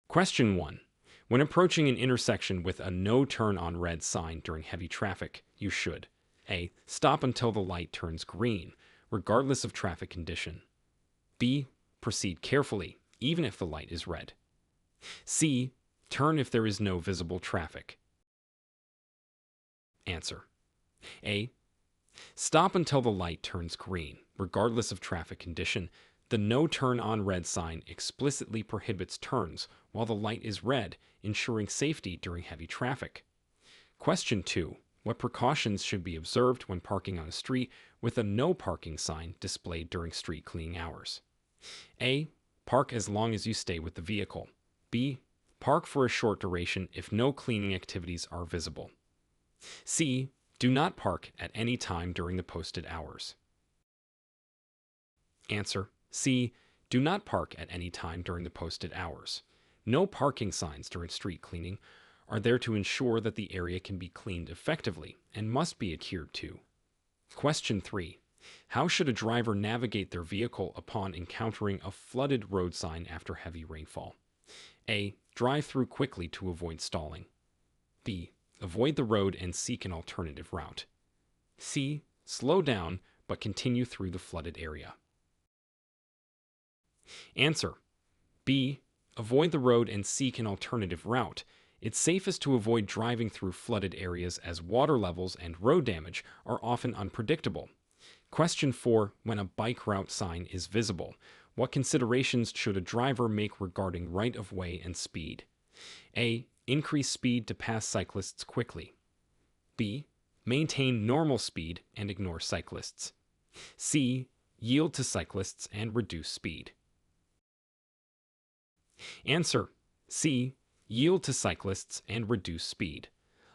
Question 1. When approaching an intersection with a no turn on red sign during heavy traffic, you should A. Stop until the light turns green, regardless of traffic condition. B. Proceed carefully, even if the light is red. C. Turn if there is no visible traffic. Answer. A. Stop until the light turns green, regardless of traffic condition. The no turn on red sign explicitly prohibits turns while the light is red, ensuring safety during heavy traffic. Question 2. What precautions should be observed when parking on a street with a no parking sign displayed during street cleaning hours? A. Park as long as you stay with the vehicle. B. Park for a short duration if no cleaning activities are visible. C. Do not park at any time during the posted hours. Answer. C. Do not park at any time during the posted hours. No parking signs during street cleaning are there to ensure that the area can be cleaned effectively and must be adhered to. Question 3. How should a driver navigate their vehicle upon encountering a flooded road sign after heavy rainfall? A. Drive through quickly to avoid stalling. B. Avoid the road and seek an alternative route. C. Slow down but continue through the flooded area. Answer. B. Avoid the road and seek an alternative route. It's safest to avoid driving through flooded areas as water levels and road damage are often unpredictable. Question 4. When a bike route sign is visible, what considerations should a driver make regarding right-of-way and speed? A. Increase speed to pass cyclists quickly. B. Maintain normal speed and ignore cyclists. C. Yield to cyclists and reduce speed. Answer. C. Yield to cyclists and reduce speed.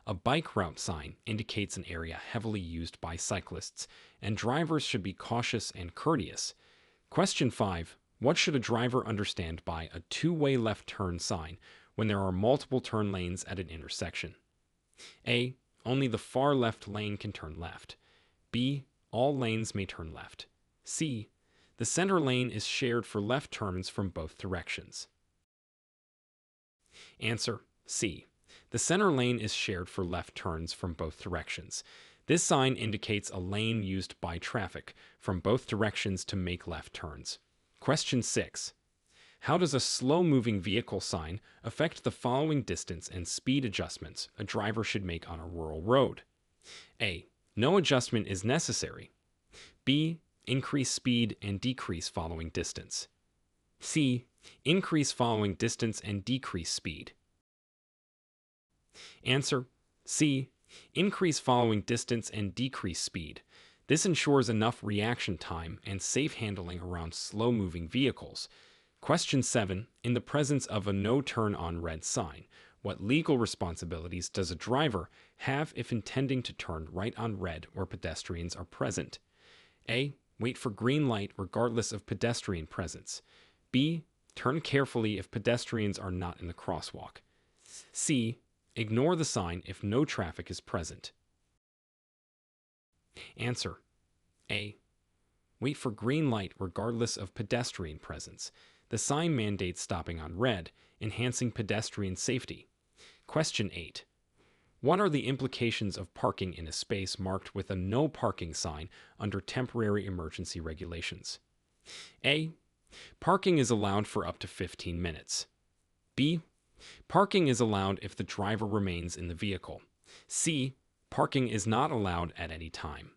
A bike route sign indicates an area heavily used by cyclists, and drivers should be cautious and courteous. Question 5. What should a driver understand by a two-way left turn sign when there are multiple turn lanes at an intersection? A. Only the far left lane can turn left. B. All lanes may turn left. C. The center lane is shared for left turns from both directions. Answer. C. The center lane is shared for left turns from both directions. This sign indicates a lane used by traffic from both directions to make left turns. Question 6. How does a slow-moving vehicle sign affect the following distance and speed adjustments a driver should make on a rural road? A. No adjustment is necessary. B. Increase speed and decrease following distance. C. Increase following distance and decrease speed. Answer. C. Increase following distance and decrease speed. This ensures enough reaction time and safe handling around slow-moving vehicles. Question 7. In the presence of a no turn on red sign, what legal responsibilities does a driver have if intending to turn right on red or pedestrians are present? A. Wait for green light regardless of pedestrian presence. B. Turn carefully if pedestrians are not in the crosswalk. C. Ignore the sign if no traffic is present. Answer. A. Wait for green light regardless of pedestrian presence. The sign mandates stopping on red, enhancing pedestrian safety. Question 8. What are the implications of parking in a space marked with a no parking sign under temporary emergency regulations? A. Parking is allowed for up to 15 minutes. B. Parking is allowed if the driver remains in the vehicle. C. Parking is not allowed at any time.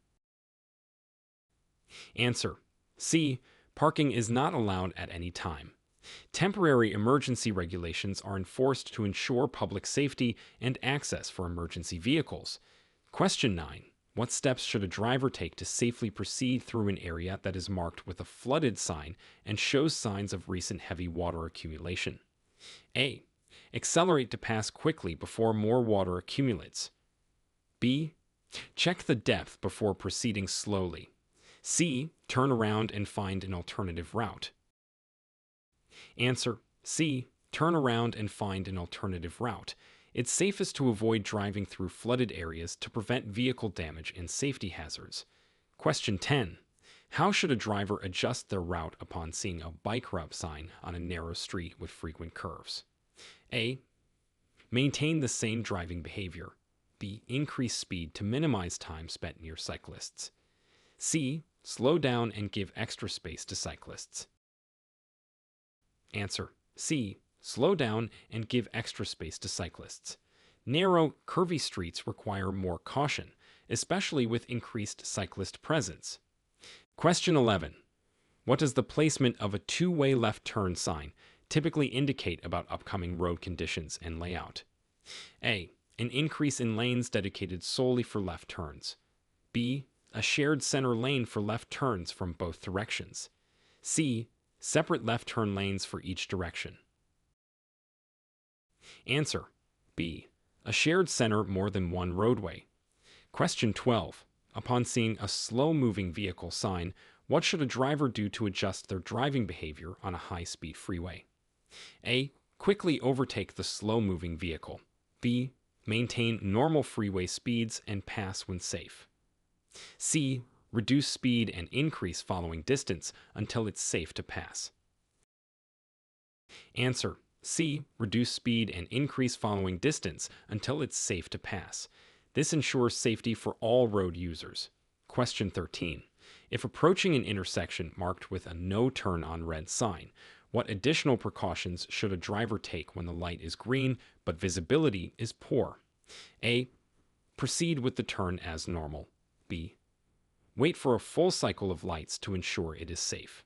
Answer. C. Parking is not allowed at any time. Temporary emergency regulations are enforced to ensure public safety and access for emergency vehicles. Question 9. What steps should a driver take to safely proceed through an area that is marked with a flooded sign and shows signs of recent heavy water accumulation? A. Accelerate to pass quickly before more water accumulates. B. Check the depth before proceeding slowly. C. Turn around and find an alternative route. Answer. C. Turn around and find an alternative route. It's safest to avoid driving through flooded areas to prevent vehicle damage and safety hazards. Question 10. How should a driver adjust their route upon seeing a bike route sign on a narrow street with frequent curves? A. Maintain the same driving behavior. B. Increase speed to minimize time spent near cyclists. C. Slow down and give extra space to cyclists. Answer: C. Slow down and give extra space to cyclists. Narrow, curvy streets require more caution, especially with increased cyclist presence. Question 11. What does the placement of a two-way left turn sign typically indicate about upcoming road conditions and layout? A. An increase in lanes dedicated solely for left turns. B. A shared center lane for left turns from both directions. C. Separate left turn lanes for each direction. Answer: B. A shared center more than one roadway. Question 12. Upon seeing a slow-moving vehicle sign, what should a driver do to adjust their driving behavior on a high-speed freeway? A. Quickly overtake the slow-moving vehicle. B. Maintain normal freeway speeds and pass when safe. C. Reduce speed and increase following distance until it's safe to pass. Answer: C. Reduce speed and increase following distance until it's safe to pass. This ensures safety for all road users. Question 13. If approaching an intersection marked with a no turn on red sign, what additional precautions should a driver take when the light is green but visibility is poor? A. Proceed with the turn as normal. B. Wait for a full cycle of lights to ensure it is safe.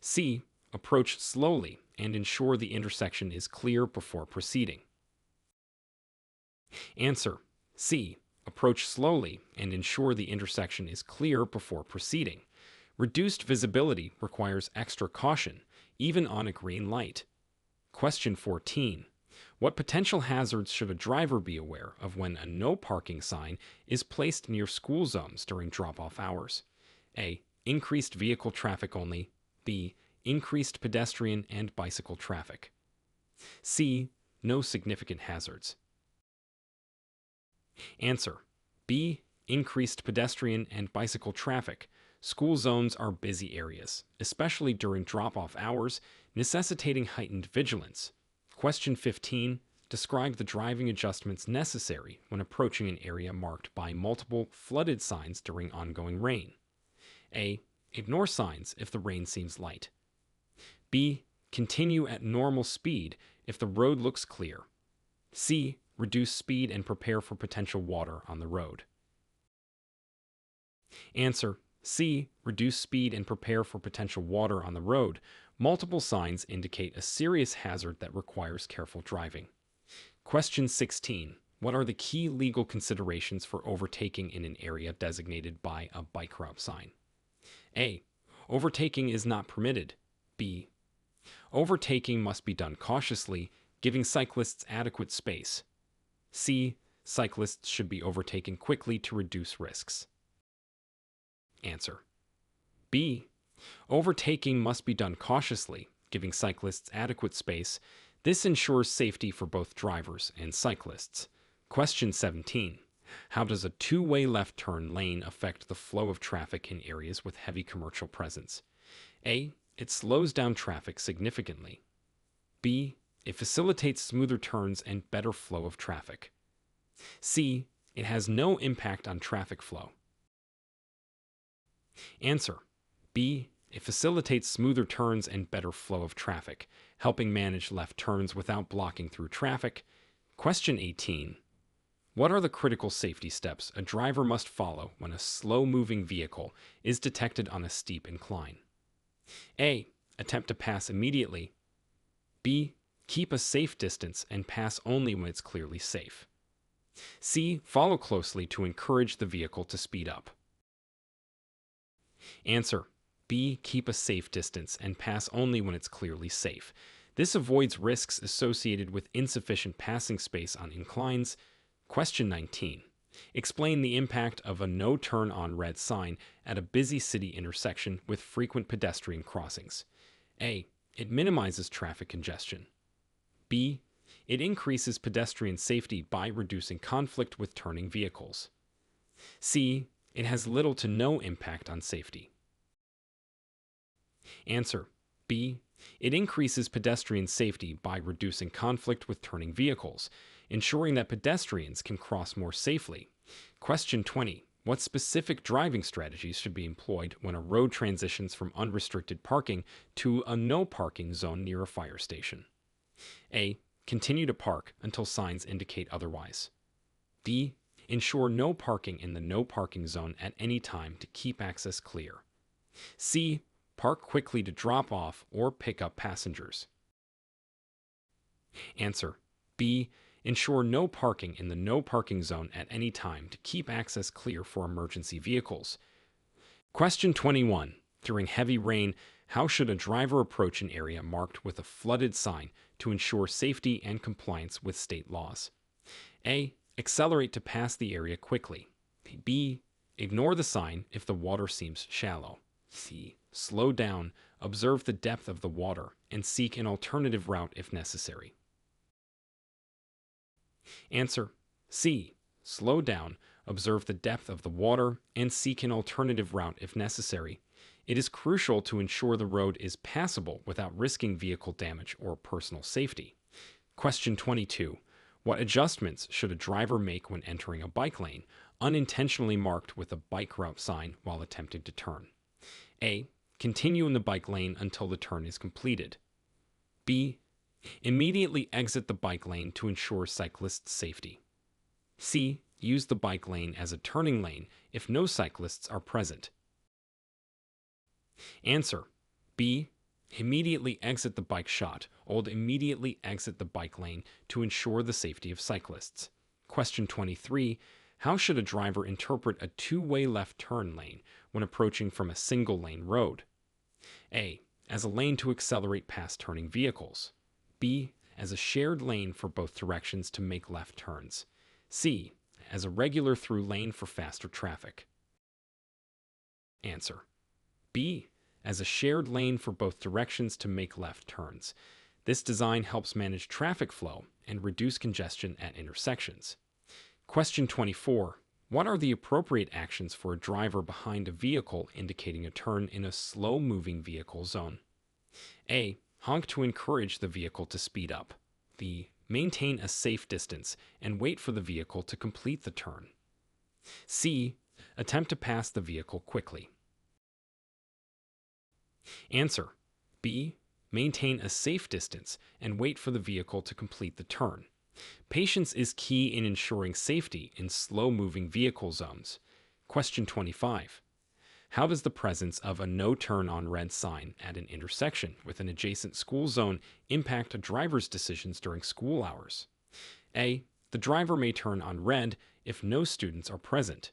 C. Approach slowly and ensure the intersection is clear before proceeding. Answer: C. Approach slowly and ensure the intersection is clear before proceeding. Reduced visibility requires extra caution, even on a green light. Question 14. What potential hazards should a driver be aware of when a no parking sign is placed near school zones during drop-off hours? A. Increased vehicle traffic only. B. Increased pedestrian and bicycle traffic. C. No significant hazards. Answer: B. Increased pedestrian and bicycle traffic. School zones are busy areas, especially during drop-off hours, necessitating heightened vigilance. Question 15. Describe the driving adjustments necessary when approaching an area marked by multiple flooded signs during ongoing rain. A. Ignore signs if the rain seems light. B. Continue at normal speed if the road looks clear. C. Reduce speed and prepare for potential water on the road. Answer: C. Reduce speed and prepare for potential water on the road. Multiple signs indicate a serious hazard that requires careful driving. Question 16. What are the key legal considerations for overtaking in an area designated by a bike route sign? A. Overtaking is not permitted. B. Overtaking must be done cautiously, giving cyclists adequate space. C. Cyclists should be overtaken quickly to reduce risks. Answer: B. Overtaking must be done cautiously, giving cyclists adequate space. This ensures safety for both drivers and cyclists. Question 17. How does a two-way left turn lane affect the flow of traffic in areas with heavy commercial presence? A. It slows down traffic significantly. B. It facilitates smoother turns and better flow of traffic. C. It has no impact on traffic flow. Answer: B. It facilitates smoother turns and better flow of traffic, helping manage left turns without blocking through traffic. Question 18. What are the critical safety steps a driver must follow when a slow-moving vehicle is detected on a steep incline? A. Attempt to pass immediately. B. Keep a safe distance and pass only when it's clearly safe. C. Follow closely to encourage the vehicle to speed up. Answer: B. Keep a safe distance and pass only when it's clearly safe. This avoids risks associated with insufficient passing space on inclines. Question 19. Explain the impact of a no turn on red sign at a busy city intersection with frequent pedestrian crossings. A. It minimizes traffic congestion. B. It increases pedestrian safety by reducing conflict with turning vehicles. C. It has little to no impact on safety. Answer: B. It increases pedestrian safety by reducing conflict with turning vehicles, ensuring that pedestrians can cross more safely. Question 20. What specific driving strategies should be employed when a road transitions from unrestricted parking to a no parking zone near a fire station? A. Continue to park until signs indicate otherwise. B. Ensure no parking in the no parking zone at any time to keep access clear. C. Park quickly to drop off or pick up passengers. Answer. B. Ensure no parking in the no parking zone at any time to keep access clear for emergency vehicles. Question 21. During heavy rain, how should a driver approach an area marked with a flooded sign to ensure safety and compliance with state laws? A. Accelerate to pass the area quickly. B. Ignore the sign if the water seems shallow. C. Slow down, observe the depth of the water, and seek an alternative route if necessary. Answer. C. Slow down, observe the depth of the water, and seek an alternative route if necessary. It is crucial to ensure the road is passable without risking vehicle damage or personal safety. Question 22. What adjustments should a driver make when entering a bike lane, unintentionally marked with a bike route sign while attempting to turn? A. Continue in the bike lane until the turn is completed. B. Immediately exit the bike lane to ensure cyclists' safety. C. Use the bike lane as a turning lane if no cyclists are present. Answer. B. Immediately exit the bike shot or immediately exit the bike lane to ensure the safety of cyclists. Question 23. How should a driver interpret a two-way left turn lane when approaching from a single-lane road? A. As a lane to accelerate past turning vehicles. B. As a shared lane for both directions to make left turns. C. As a regular through lane for faster traffic. Answer. B. As a shared lane for both directions to make left turns. This design helps manage traffic flow and reduce congestion at intersections. Question 24. What are the appropriate actions for a driver behind a vehicle indicating a turn in a slow-moving vehicle zone? A. Honk to encourage the vehicle to speed up. B. Maintain a safe distance and wait for the vehicle to complete the turn. C. Attempt to pass the vehicle quickly. Answer. B. Maintain a safe distance and wait for the vehicle to complete the turn. Patience is key in ensuring safety in slow-moving vehicle zones. Question 25. How does the presence of a no turn on red sign at an intersection with an adjacent school zone impact a driver's decisions during school hours? A. The driver may turn on red if no students are present.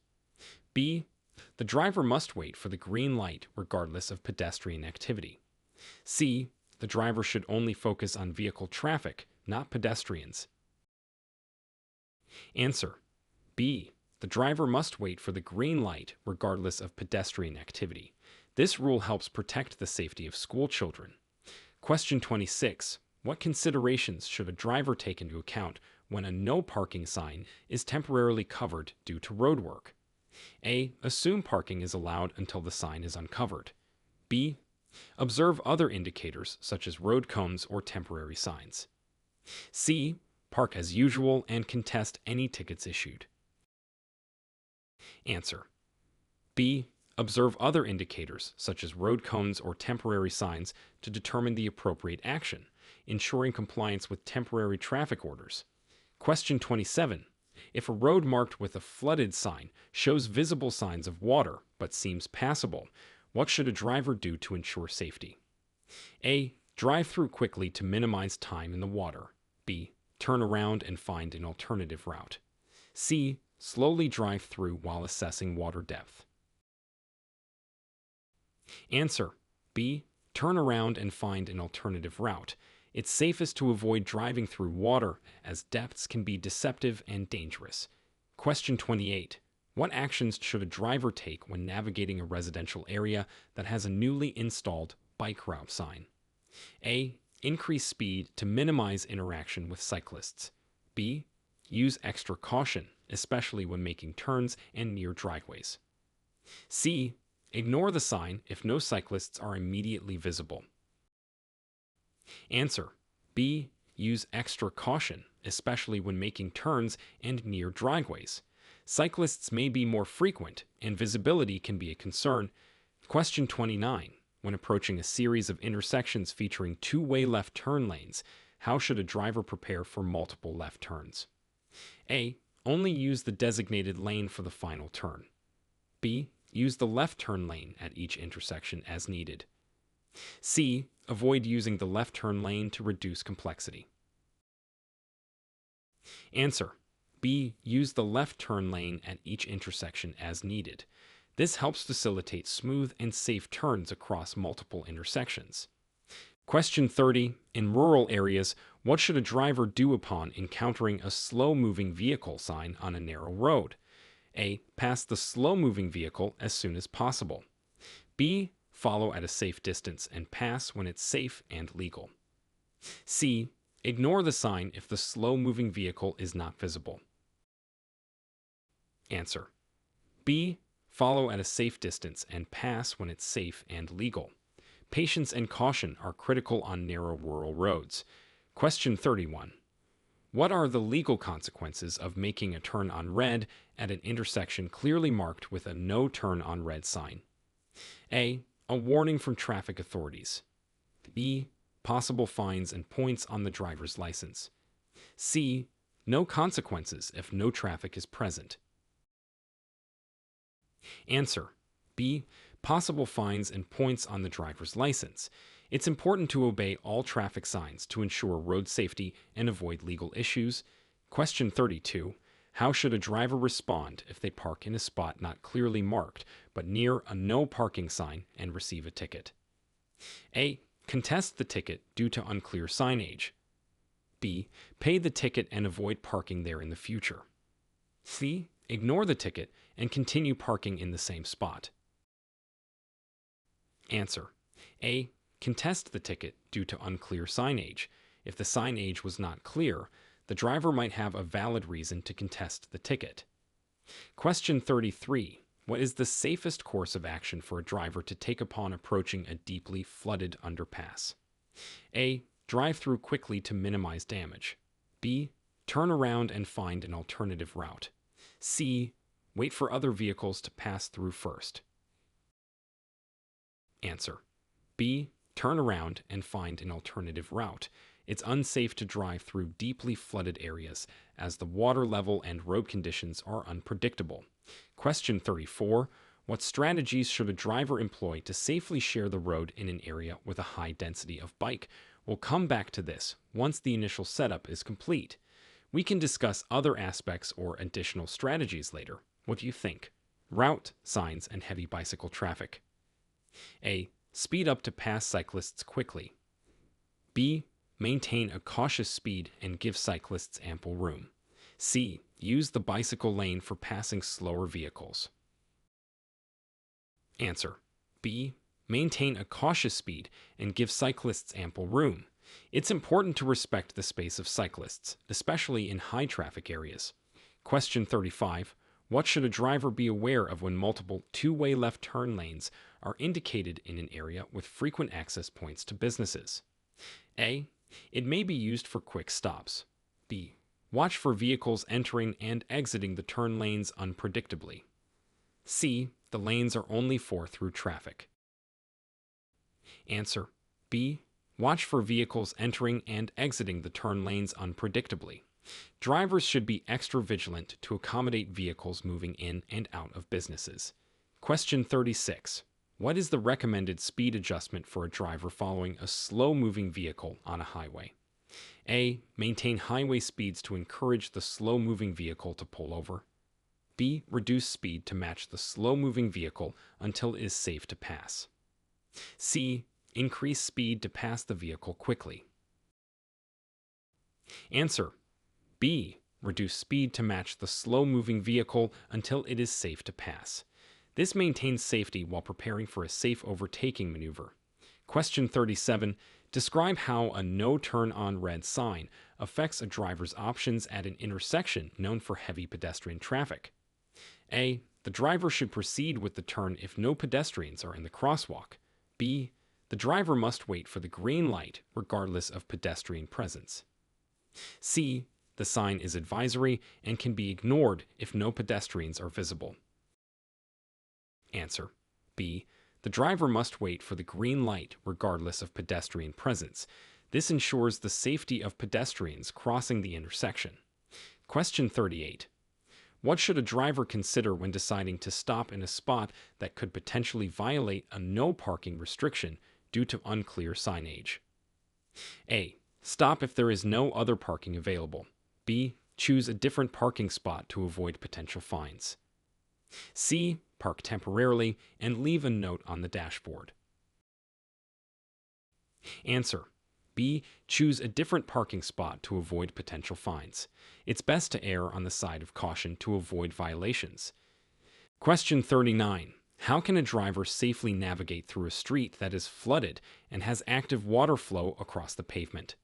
B. The driver must wait for the green light regardless of pedestrian activity. C. The driver should only focus on vehicle traffic, not pedestrians. Answer. B. The driver must wait for the green light regardless of pedestrian activity. This rule helps protect the safety of school children. Question 26. What considerations should a driver take into account when a no parking sign is temporarily covered due to road work? A. Assume parking is allowed until the sign is uncovered. B. Observe other indicators such as road cones or temporary signs. C. Park as usual and contest any tickets issued. Answer. B. Observe other indicators such as road cones or temporary signs to determine the appropriate action, ensuring compliance with temporary traffic orders. Question 27. If a road marked with a flooded sign shows visible signs of water but seems passable, what should a driver do to ensure safety? A. Drive through quickly to minimize time in the water. B. Turn around and find an alternative route. C. Slowly drive through while assessing water depth. Answer. B. Turn around and find an alternative route. It's safest to avoid driving through water as depths can be deceptive and dangerous. Question 28. What actions should a driver take when navigating a residential area that has a newly installed bike route sign? A. Increase speed to minimize interaction with cyclists. B. Use extra caution, especially when making turns and near driveways. C. Ignore the sign if no cyclists are immediately visible. Answer: B. Use extra caution, especially when making turns and near driveways. Cyclists may be more frequent, and visibility can be a concern. Question 29. When approaching a series of intersections featuring two-way left turn lanes, how should a driver prepare for multiple left turns? A. Only use the designated lane for the final turn. B. Use the left turn lane at each intersection as needed. C. Avoid using the left turn lane to reduce complexity. Answer: B. Use the left turn lane at each intersection as needed. This helps facilitate smooth and safe turns across multiple intersections. Question 30. In rural areas, what should a driver do upon encountering a slow-moving vehicle sign on a narrow road? A. Pass the slow-moving vehicle as soon as possible. B. Follow at a safe distance and pass when it's safe and legal. C. Ignore the sign if the slow-moving vehicle is not visible. Answer: B. Follow at a safe distance and pass when it's safe and legal. Patience and caution are critical on narrow rural roads. Question 31. What are the legal consequences of making a turn on red at an intersection clearly marked with a no turn on red sign? A. A warning from traffic authorities. B. Possible fines and points on the driver's license. C. No consequences if no traffic is present. Answer: B. Possible fines and points on the driver's license. It's important to obey all traffic signs to ensure road safety and avoid legal issues. Question 32. How should a driver respond if they park in a spot not clearly marked but near a no parking sign and receive a ticket? A. Contest the ticket due to unclear signage. B. Pay the ticket and avoid parking there in the future. C. Ignore the ticket and continue parking in the same spot. Answer: A. Contest the ticket due to unclear signage. If the signage was not clear, the driver might have a valid reason to contest the ticket. Question 33. What is the safest course of action for a driver to take upon approaching a deeply flooded underpass? A. Drive through quickly to minimize damage. B. Turn around and find an alternative route. C. Wait for other vehicles to pass through first. Answer: B. Turn around and find an alternative route. It's unsafe to drive through deeply flooded areas as the water level and road conditions are unpredictable. Question 34. What strategies should a driver employ to safely share the road in an area with a high density of bike? We'll come back to this once the initial setup is complete. We can discuss other aspects or additional strategies later. What do you think? Route, signs, and heavy bicycle traffic. A. Speed up to pass cyclists quickly. B. Maintain a cautious speed and give cyclists ample room. C. Use the bicycle lane for passing slower vehicles. Answer: B. Maintain a cautious speed and give cyclists ample room. It's important to respect the space of cyclists, especially in high traffic areas. Question 35. What should a driver be aware of when multiple two-way left turn lanes are indicated in an area with frequent access points to businesses? A. It may be used for quick stops. B. Watch for vehicles entering and exiting the turn lanes unpredictably. C. The lanes are only for through traffic. Answer: B. Watch for vehicles entering and exiting the turn lanes unpredictably. Drivers should be extra vigilant to accommodate vehicles moving in and out of businesses. Question 36. What is the recommended speed adjustment for a driver following a slow-moving vehicle on a highway? A. Maintain highway speeds to encourage the slow-moving vehicle to pull over. B. Reduce speed to match the slow-moving vehicle until it is safe to pass. C. Increase speed to pass the vehicle quickly. Answer: B. Reduce speed to match the slow-moving vehicle until it is safe to pass. This maintains safety while preparing for a safe overtaking maneuver. Question 37. Describe how a no turn on red sign affects a driver's options at an intersection known for heavy pedestrian traffic. A. The driver should proceed with the turn if no pedestrians are in the crosswalk. B. The driver must wait for the green light regardless of pedestrian presence. C. The sign is advisory and can be ignored if no pedestrians are visible. Answer. B. The driver must wait for the green light regardless of pedestrian presence. This ensures the safety of pedestrians crossing the intersection. Question 38. What should a driver consider when deciding to stop in a spot that could potentially violate a no parking restriction due to unclear signage? A. Stop if there is no other parking available. B. Choose a different parking spot to avoid potential fines. C. Park temporarily and leave a note on the dashboard. Answer. B. Choose a different parking spot to avoid potential fines. It's best to err on the side of caution to avoid violations. Question 39. How can a driver safely navigate through a street that is flooded and has active water flow across the pavement?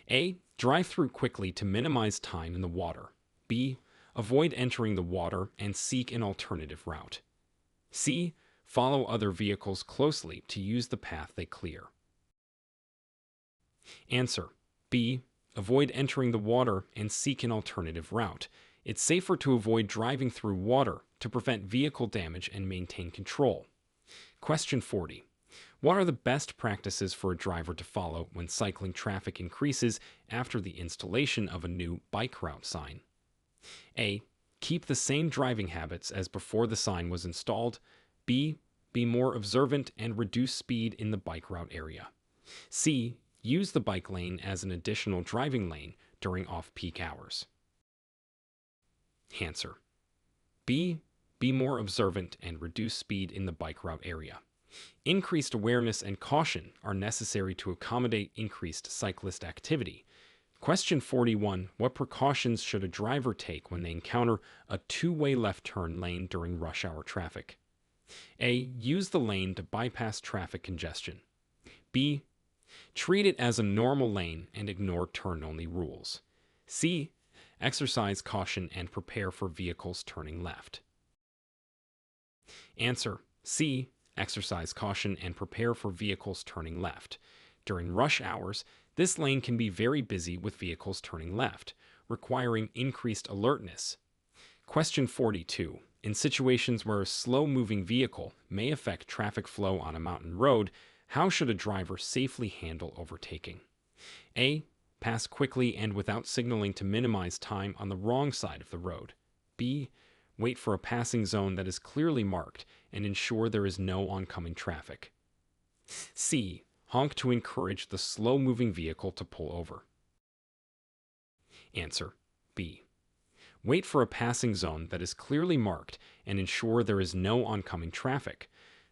A. Drive through quickly to minimize time in the water. B. Avoid entering the water and seek an alternative route. C. Follow other vehicles closely to use the path they clear. Answer. B. Avoid entering the water and seek an alternative route. It's safer to avoid driving through water to prevent vehicle damage and maintain control. Question 40. What are the best practices for a driver to follow when cycling traffic increases after the installation of a new bike route sign? A. Keep the same driving habits as before the sign was installed. B. Be more observant and reduce speed in the bike route area. C. Use the bike lane as an additional driving lane during off-peak hours. Answer. B. Be more observant and reduce speed in the bike route area. Increased awareness and caution are necessary to accommodate increased cyclist activity. Question 41. What precautions should a driver take when they encounter a two-way left turn lane during rush hour traffic? A. Use the lane to bypass traffic congestion. B. Treat it as a normal lane and ignore turn-only rules. C. Exercise caution and prepare for vehicles turning left. Answer. C. Exercise caution and prepare for vehicles turning left. During rush hours, this lane can be very busy with vehicles turning left, requiring increased alertness. Question 42. In situations where a slow-moving vehicle may affect traffic flow on a mountain road, how should a driver safely handle overtaking? A. Pass quickly and without signaling to minimize time on the wrong side of the road. B. Wait for a passing zone that is clearly marked and ensure there is no oncoming traffic. C. Honk to encourage the slow-moving vehicle to pull over. Answer. B. Wait for a passing zone that is clearly marked and ensure there is no oncoming traffic.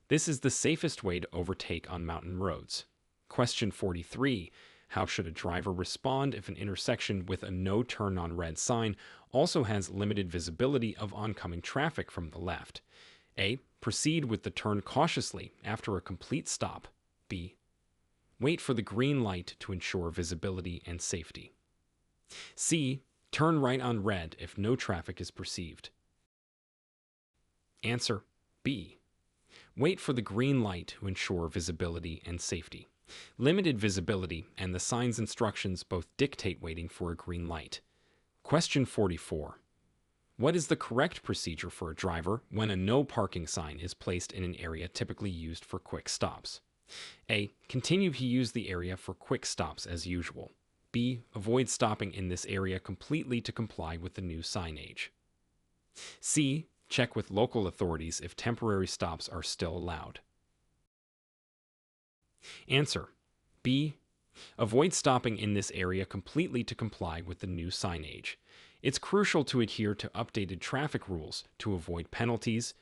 This is the safest way to overtake on mountain roads. Question 43. How should a driver respond if an intersection with a no turn on red sign also has limited visibility of oncoming traffic from the left? A. Proceed with the turn cautiously after a complete stop. B. Wait for the green light to ensure visibility and safety. C. Turn right on red if no traffic is perceived. Answer. B. Wait for the green light to ensure visibility and safety. Limited visibility and the sign's instructions both dictate waiting for a green light. Question 44. What is the correct procedure for a driver when a no parking sign is placed in an area typically used for quick stops? A. Continue to use the area for quick stops as usual. B. Avoid stopping in this area completely to comply with the new signage. C. Check with local authorities if temporary stops are still allowed. Answer. B. Avoid stopping in this area completely to comply with the new signage. It's crucial to adhere to updated traffic rules to avoid penalties.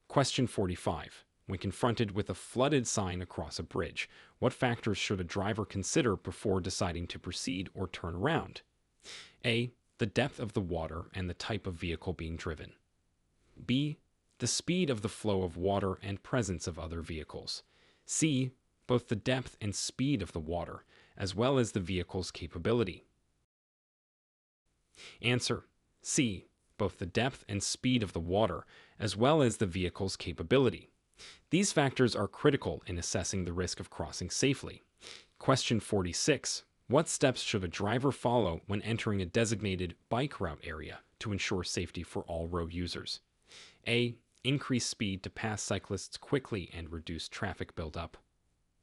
Question 45. When confronted with a flooded sign across a bridge, what factors should a driver consider before deciding to proceed or turn around? A. The depth of the water and the type of vehicle being driven. B. The speed of the flow of water and presence of other vehicles. C. Both the depth and speed of the water, as well as the vehicle's capability. Answer. C. Both the depth and speed of the water, as well as the vehicle's capability. These factors are critical in assessing the risk of crossing safely. Question 46. What steps should a driver follow when entering a designated bike route area to ensure safety for all road users? A. Increase speed to pass cyclists quickly and reduce traffic buildup.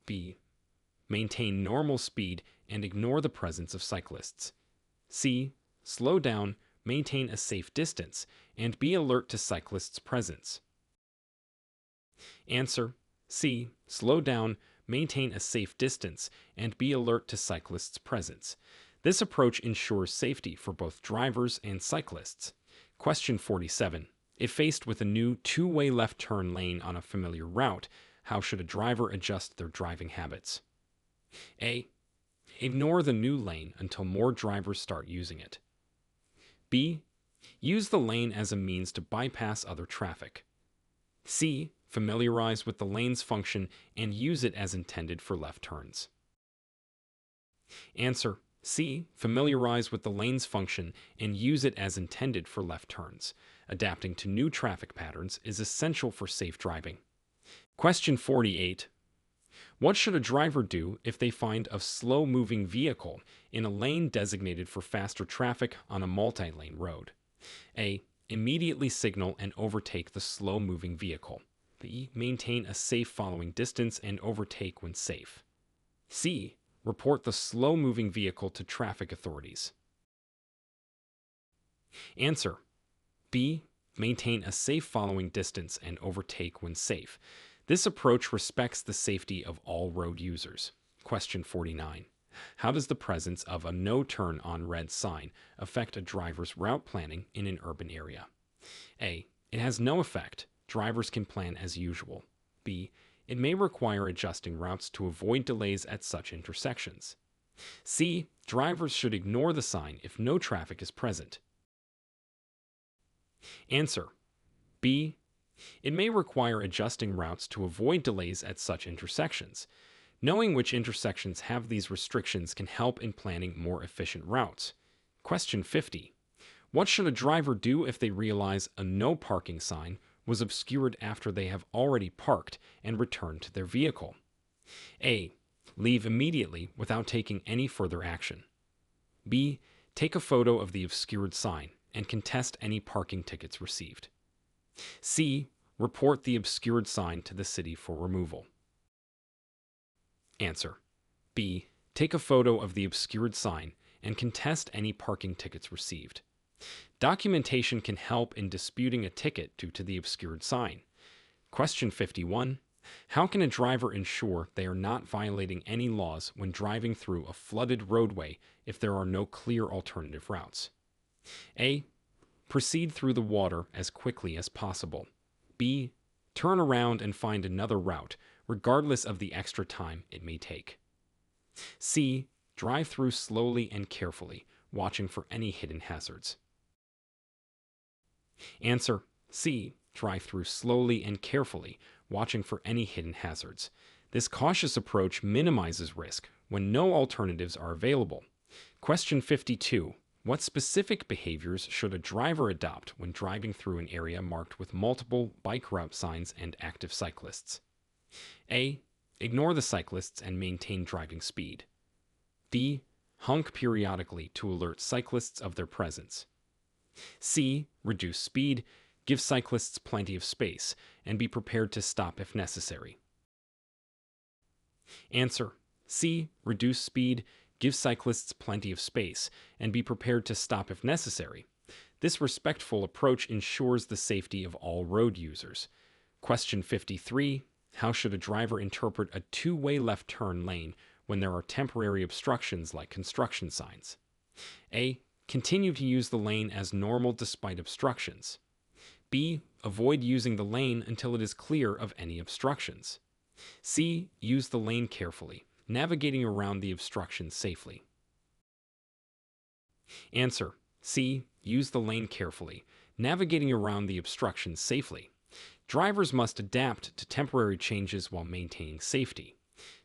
B. Maintain normal speed and ignore the presence of cyclists. C. Slow down, maintain a safe distance, and be alert to cyclists' presence. Answer: C. Slow down, maintain a safe distance, and be alert to cyclists' presence. This approach ensures safety for both drivers and cyclists. Question 47. If faced with a new two-way left turn lane on a familiar route, how should a driver adjust their driving habits? A. Ignore the new lane until more drivers start using it. B. Use the lane as a means to bypass other traffic. C. Familiarize with the lane's function and use it as intended for left turns. Answer: C. Familiarize with the lane's function and use it as intended for left turns. Adapting to new traffic patterns is essential for safe driving. Question 48. What should a driver do if they find a slow-moving vehicle in a lane designated for faster traffic on a multi-lane road? A. Immediately signal and overtake the slow-moving vehicle. B. Maintain a safe following distance and overtake when safe. C. Report the slow-moving vehicle to traffic authorities. Answer: B. Maintain a safe following distance and overtake when safe. This approach respects the safety of all road users. Question 49. How does the presence of a no turn on red sign affect a driver's route planning in an urban area? A. It has no effect. Drivers can plan as usual. B. It may require adjusting routes to avoid delays at such intersections. C. Drivers should ignore the sign if no traffic is present. Answer: B. It may require adjusting routes to avoid delays at such intersections. Knowing which intersections have these restrictions can help in planning more efficient routes. Question 50. What should a driver do if they realize a no parking sign was obscured after they have already parked and returned to their vehicle? A. Leave immediately without taking any further action. B. Take a photo of the obscured sign and contest any parking tickets received. C. Report the obscured sign to the city for removal. Answer: B. Take a photo of the obscured sign and contest any parking tickets received. Documentation can help in disputing a ticket due to the obscured sign. Question 51. How can a driver ensure they are not violating any laws when driving through a flooded roadway if there are no clear alternative routes? A. Proceed through the water as quickly as possible. B. Turn around and find another route, regardless of the extra time it may take. C. Drive through slowly and carefully, watching for any hidden hazards. Answer: C. Drive through slowly and carefully, watching for any hidden hazards. This cautious approach minimizes risk when no alternatives are available. Question 52. What specific behaviors should a driver adopt when driving through an area marked with multiple bike route signs and active cyclists? A. Ignore the cyclists and maintain driving speed. B. Honk periodically to alert cyclists of their presence. C. Reduce speed, give cyclists plenty of space, and be prepared to stop if necessary. Answer: C. Reduce speed, give cyclists plenty of space, and be prepared to stop if necessary. This respectful approach ensures the safety of all road users. Question 53. How should a driver interpret a two-way left turn lane when there are temporary obstructions like construction signs? A. Continue to use the lane as normal despite obstructions. B. Avoid using the lane until it is clear of any obstructions. C. Use the lane carefully, navigating around the obstructions safely. Answer: C. Use the lane carefully, navigating around the obstructions safely. Drivers must adapt to temporary changes while maintaining safety.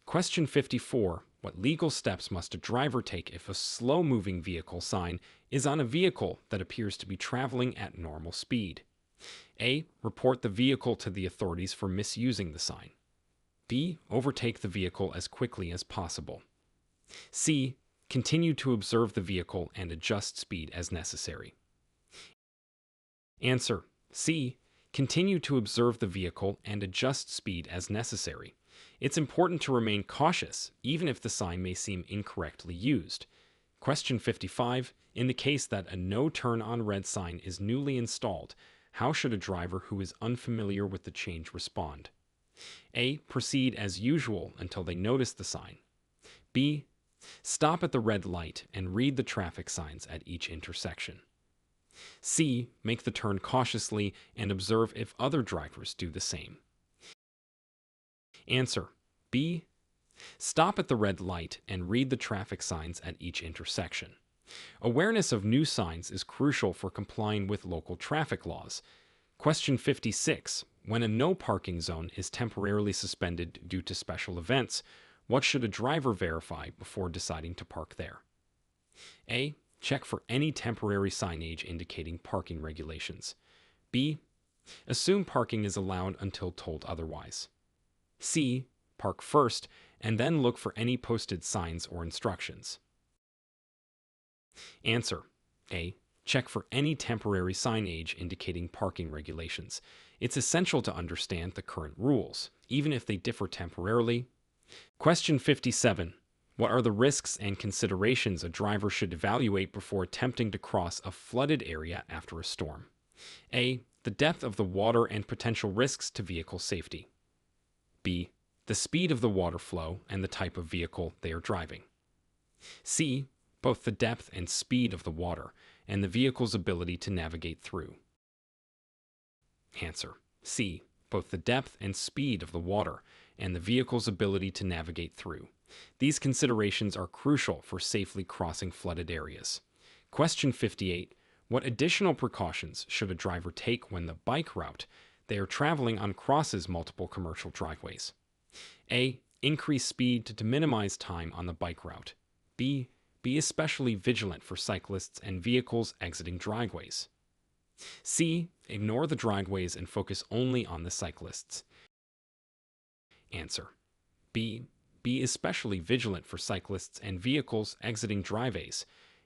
Question 54. What legal steps must a driver take if a slow-moving vehicle sign is on a vehicle that appears to be traveling at normal speed? A. Report the vehicle to the authorities for misusing the sign. B. Overtake the vehicle as quickly as possible. C. Continue to observe the vehicle and adjust speed as necessary. Answer: C. Continue to observe the vehicle and adjust speed as necessary. It's important to remain cautious, even if the sign may seem incorrectly used. Question 55. In the case that a no turn on red sign is newly installed, how should a driver who is unfamiliar with the change respond? A. Proceed as usual until they notice the sign. B. Stop at the red light and read the traffic signs at each intersection. C. Make the turn cautiously and observe if other drivers do the same. Answer: B. Stop at the red light and read the traffic signs at each intersection. Awareness of new signs is crucial for complying with local traffic laws. Question 56. When a no parking zone is temporarily suspended due to special events, what should a driver verify before deciding to park there? A. Check for any temporary signage indicating parking regulations. B. Assume parking is allowed until told otherwise. C. Park first and then look for any posted signs or instructions. Answer: A. Check for any temporary signage indicating parking regulations. It's essential to understand the current rules, even if they differ temporarily. Question 57. What are the risks and considerations a driver should evaluate before attempting to cross a flooded area after a storm? A. The depth of the water and potential risks to vehicle safety. B. The speed of the water flow and the type of vehicle they are driving. C. Both the depth and speed of the water and the vehicle's ability to navigate through. Answer: C. Both the depth and speed of the water and the vehicle's ability to navigate through. These considerations are crucial for safely crossing flooded areas. Question 58. What additional precautions should a driver take when the bike route they are traveling on crosses multiple commercial driveways? A. Increase speed to minimize time on the bike route. B. Be especially vigilant for cyclists and vehicles exiting driveways. C. Ignore the driveways and focus only on the cyclists. Answer: B. Be especially vigilant for cyclists and vehicles exiting driveways.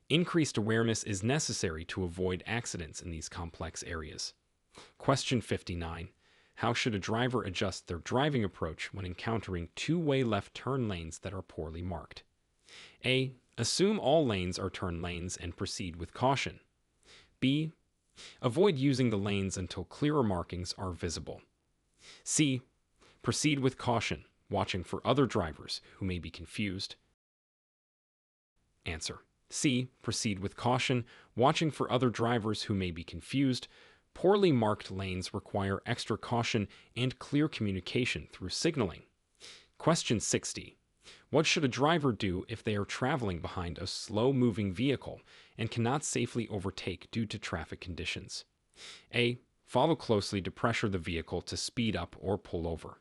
Increased awareness is necessary to avoid accidents in these complex areas. Question 59. How should a driver adjust their driving approach when encountering two-way left turn lanes that are poorly marked? A. Assume all lanes are turn lanes and proceed with caution. B. Avoid using the lanes until clearer markings are visible. C. Proceed with caution, watching for other drivers who may be confused. Answer: C. Proceed with caution, watching for other drivers who may be confused. Poorly marked lanes require extra caution and clear communication through signaling. Question 60. What should a driver do if they are traveling behind a slow-moving vehicle and cannot safely overtake due to traffic conditions? A. Follow closely to pressure the vehicle to speed up or pull over.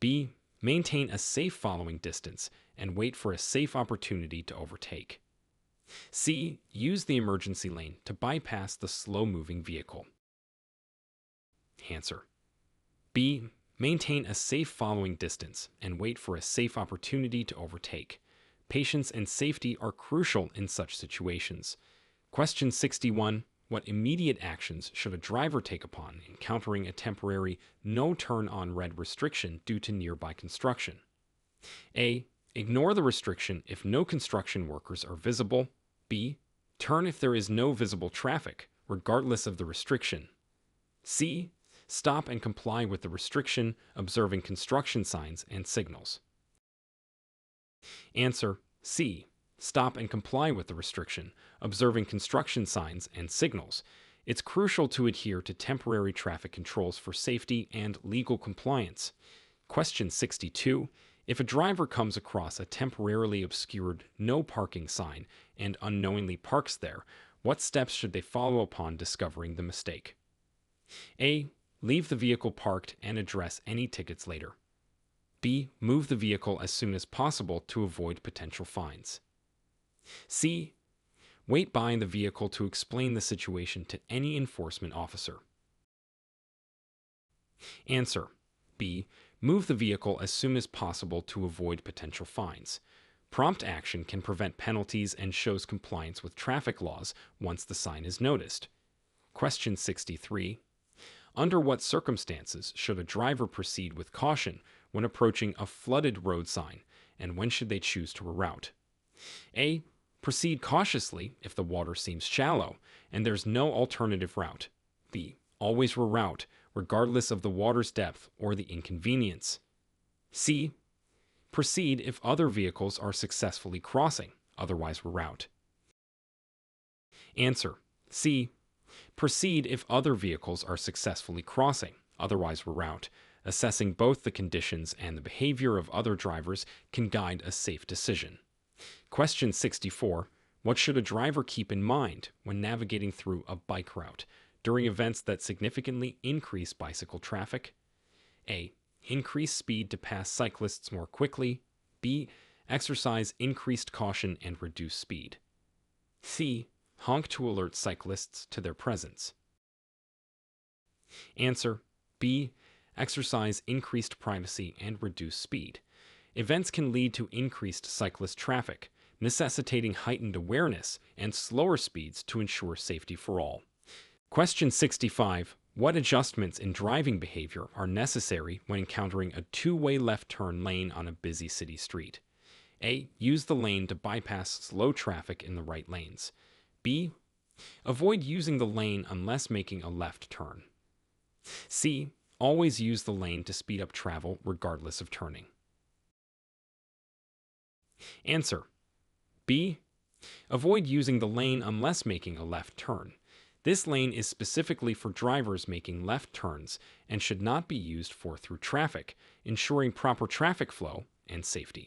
B. Maintain a safe following distance and wait for a safe opportunity to overtake. C. Use the emergency lane to bypass the slow-moving vehicle. Answer: B. Maintain a safe following distance and wait for a safe opportunity to overtake. Patience and safety are crucial in such situations. Question 61. What immediate actions should a driver take upon encountering a temporary no turn on red restriction due to nearby construction? A. Ignore the restriction if no construction workers are visible. B. Turn if there is no visible traffic, regardless of the restriction. C. Stop and comply with the restriction, observing construction signs and signals. Answer: C. Stop and comply with the restriction, observing construction signs and signals. It's crucial to adhere to temporary traffic controls for safety and legal compliance. Question 62. If a driver comes across a temporarily obscured no parking sign and unknowingly parks there, what steps should they follow upon discovering the mistake? A. Leave the vehicle parked and address any tickets later. B. Move the vehicle as soon as possible to avoid potential fines. C. Wait behind the vehicle to explain the situation to any enforcement officer. Answer: B. Move the vehicle as soon as possible to avoid potential fines. Prompt action can prevent penalties and shows compliance with traffic laws once the sign is noticed. Question 63. Under what circumstances should a driver proceed with caution when approaching a flooded road sign, and when should they choose to reroute? A. Proceed cautiously if the water seems shallow and there's no alternative route. B. Always reroute, regardless of the water's depth or the inconvenience. C. Proceed if other vehicles are successfully crossing, otherwise reroute. Answer: C. Proceed if other vehicles are successfully crossing, otherwise reroute. Assessing both the conditions and the behavior of other drivers can guide a safe decision. Question 64. What should a driver keep in mind when navigating through a bike route during events that significantly increase bicycle traffic? A. Increase speed to pass cyclists more quickly. B. Exercise increased caution and reduce speed. C. Honk to alert cyclists to their presence. Answer: B. Exercise increased privacy and reduce speed. Events can lead to increased cyclist traffic, necessitating heightened awareness and slower speeds to ensure safety for all. Question 65. What adjustments in driving behavior are necessary when encountering a two-way left turn lane on a busy city street? A. Use the lane to bypass slow traffic in the right lanes. B. Avoid using the lane unless making a left turn. C. Always use the lane to speed up travel regardless of turning. Answer: B. Avoid using the lane unless making a left turn. This lane is specifically for drivers making left turns and should not be used for through traffic, ensuring proper traffic flow and safety.